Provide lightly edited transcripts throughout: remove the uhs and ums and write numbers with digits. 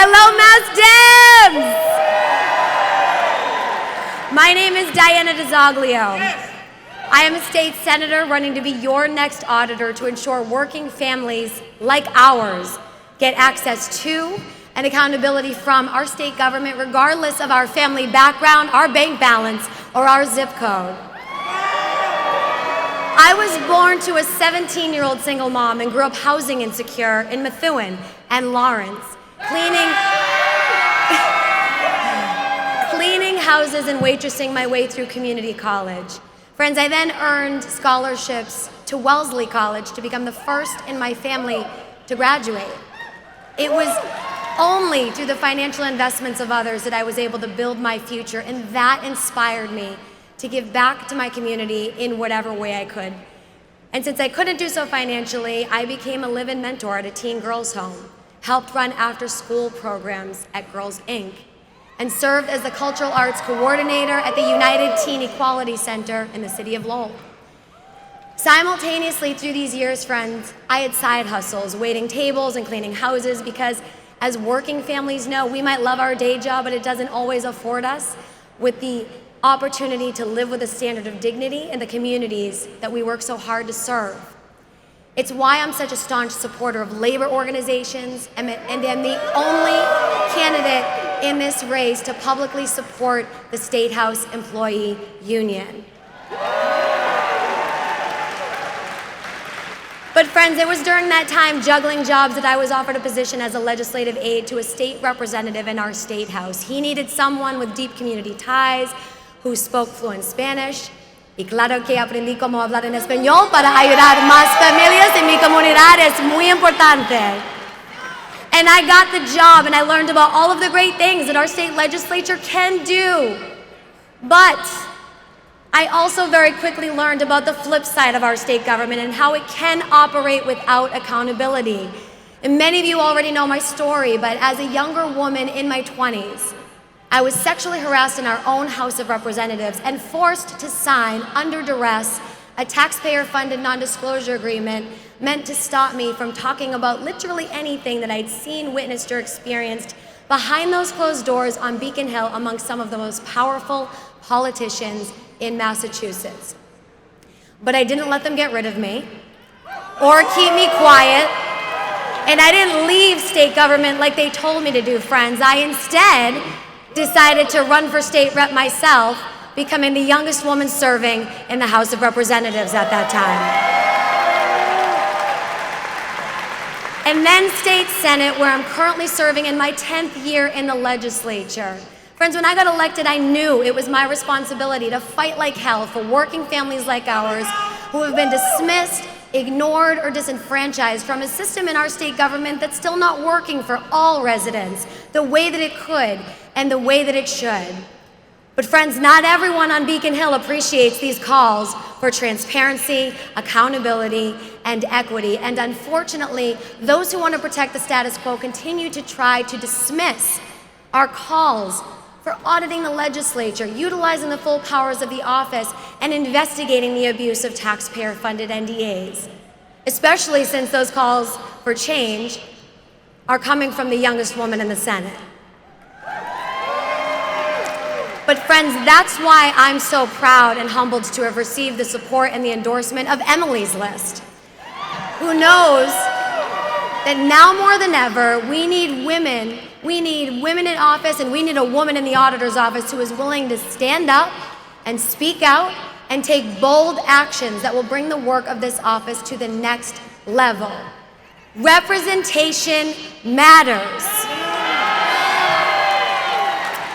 Hello, Mass Dems! My name is Diana DeZoglio. I am a state senator running to be your next auditor to ensure working families like ours get access to and accountability from our state government, regardless of our family background, our bank balance, or our zip code. I was born to a 17-year-old single mom and grew up housing insecure in Methuen and Lawrence, cleaning houses and waitressing my way through community college. Friends, I then earned scholarships to Wellesley College to become the first in my family to graduate. It was only through the financial investments of others that I was able to build my future, and that inspired me to give back to my community in whatever way I could. And since I couldn't do so financially, I became a live-in mentor at a teen girls' home, helped run after-school programs at Girls Inc., and served as the cultural arts coordinator at the United Teen Equality Center in the city of Lowell. Simultaneously through these years, friends, I had side hustles, waiting tables and cleaning houses, because as working families know, we might love our day job, but it doesn't always afford us with the opportunity to live with a standard of dignity in the communities that we work so hard to serve. It's why I'm such a staunch supporter of labor organizations, and I'm the only candidate in this race to publicly support the State House Employee Union. But friends, it was during that time, juggling jobs, that I was offered a position as a legislative aide to a state representative in our state house. He needed someone with deep community ties, who spoke fluent Spanish. Y claro que aprendí cómo hablar en español para ayudar más familias en mi comunidad. Es muy importante. And I got the job, and I learned about all of the great things that our state legislature can do. But I also very quickly learned about the flip side of our state government and how it can operate without accountability. And many of you already know my story, but as a younger woman in my 20s, I was sexually harassed in our own House of Representatives and forced to sign, under duress, a taxpayer-funded non-disclosure agreement meant to stop me from talking about literally anything that I'd seen, witnessed, or experienced behind those closed doors on Beacon Hill among some of the most powerful politicians in Massachusetts. But I didn't let them get rid of me or keep me quiet, and I didn't leave state government like they told me to do, friends. I instead decided to run for state rep myself, becoming the youngest woman serving in the House of Representatives at that time. And then state senate, where I'm currently serving in my 10th year in the legislature. Friends, when I got elected, I knew it was my responsibility to fight like hell for working families like ours who have been dismissed, ignored, or disenfranchised from a system in our state government that's still not working for all residents the way that it could and the way that it should. But friends, not everyone on Beacon Hill appreciates these calls for transparency, accountability, and equity. And unfortunately, those who want to protect the status quo continue to try to dismiss our calls for auditing the legislature, utilizing the full powers of the office, and investigating the abuse of taxpayer-funded NDAs, especially since those calls for change are coming from the youngest woman in the Senate. But friends, that's why I'm so proud and humbled to have received the support and the endorsement of Emily's List, who knows that now more than ever, we need women in office, and we need a woman in the auditor's office who is willing to stand up and speak out and take bold actions that will bring the work of this office to the next level. Representation matters.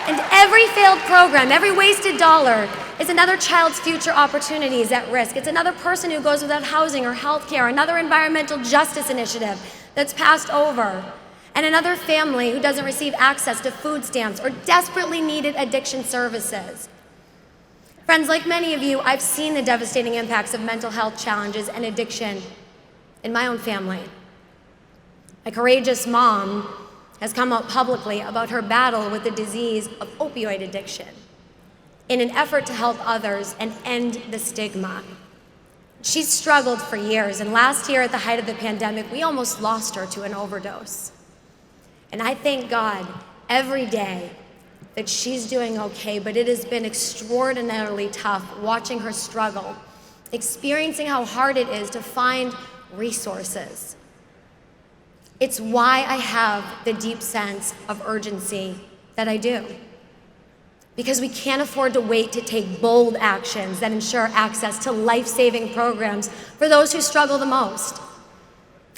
And every failed program, every wasted dollar is another child's future opportunities at risk. It's another person who goes without housing or health care, another environmental justice initiative that's passed over, and another family who doesn't receive access to food stamps or desperately needed addiction services. Friends, like many of you, I've seen the devastating impacts of mental health challenges and addiction in my own family. A courageous mom has come out publicly about her battle with the disease of opioid addiction in an effort to help others and end the stigma. She's struggled for years, and last year at the height of the pandemic, we almost lost her to an overdose. And I thank God every day that she's doing okay, but it has been extraordinarily tough watching her struggle, experiencing how hard it is to find resources. It's why I have the deep sense of urgency that I do. Because we can't afford to wait to take bold actions that ensure access to life-saving programs for those who struggle the most.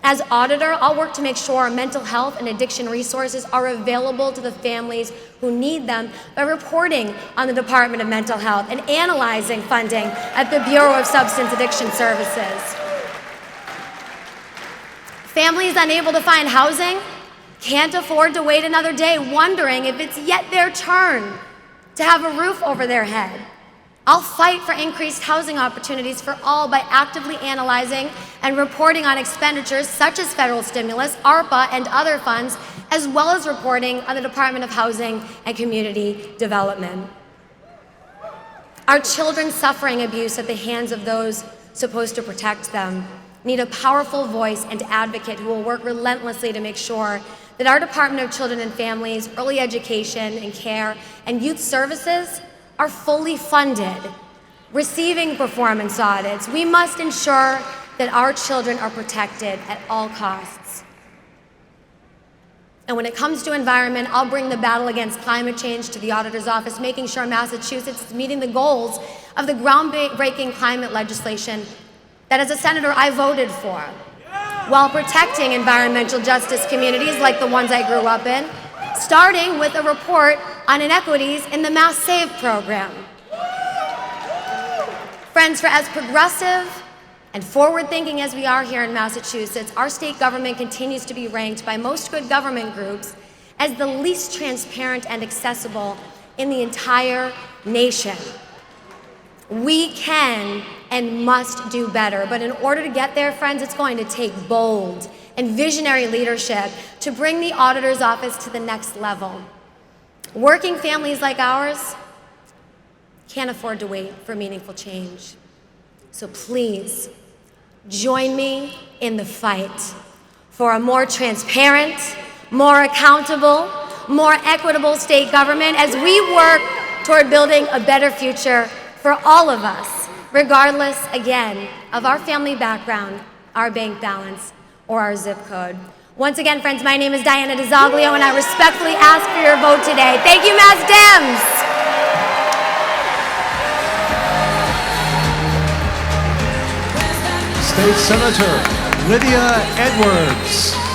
As auditor, I'll work to make sure mental health and addiction resources are available to the families who need them by reporting on the Department of Mental Health and analyzing funding at the Bureau of Substance Addiction Services. Families unable to find housing can't afford to wait another day wondering if it's yet their turn to have a roof over their head. I'll fight for increased housing opportunities for all by actively analyzing and reporting on expenditures such as federal stimulus, ARPA, and other funds, as well as reporting on the Department of Housing and Community Development. Our children suffering abuse at the hands of those supposed to protect them need a powerful voice and advocate who will work relentlessly to make sure that our Department of Children and Families, Early Education and Care, and Youth Services are fully funded, receiving performance audits. We must ensure that our children are protected at all costs. And when it comes to environment, I'll bring the battle against climate change to the Auditor's Office, making sure Massachusetts is meeting the goals of the groundbreaking climate legislation that as a senator I voted for, while protecting environmental justice communities like the ones I grew up in, starting with a report on inequities in the Mass Save program. Friends, for as progressive and forward-thinking as we are here in Massachusetts, our state government continues to be ranked by most good government groups as the least transparent and accessible in the entire nation. We can and must do better, but in order to get there, friends, it's going to take bold and visionary leadership to bring the Auditor's Office to the next level. Working families like ours can't afford to wait for meaningful change. So please, join me in the fight for a more transparent, more accountable, more equitable state government as we work toward building a better future for all of us, regardless, again, of our family background, our bank balance, or our zip code. Once again, friends, my name is Diana DiZoglio, and I respectfully ask for your vote today. Thank you, Mass Dems! State Senator Lydia Edwards.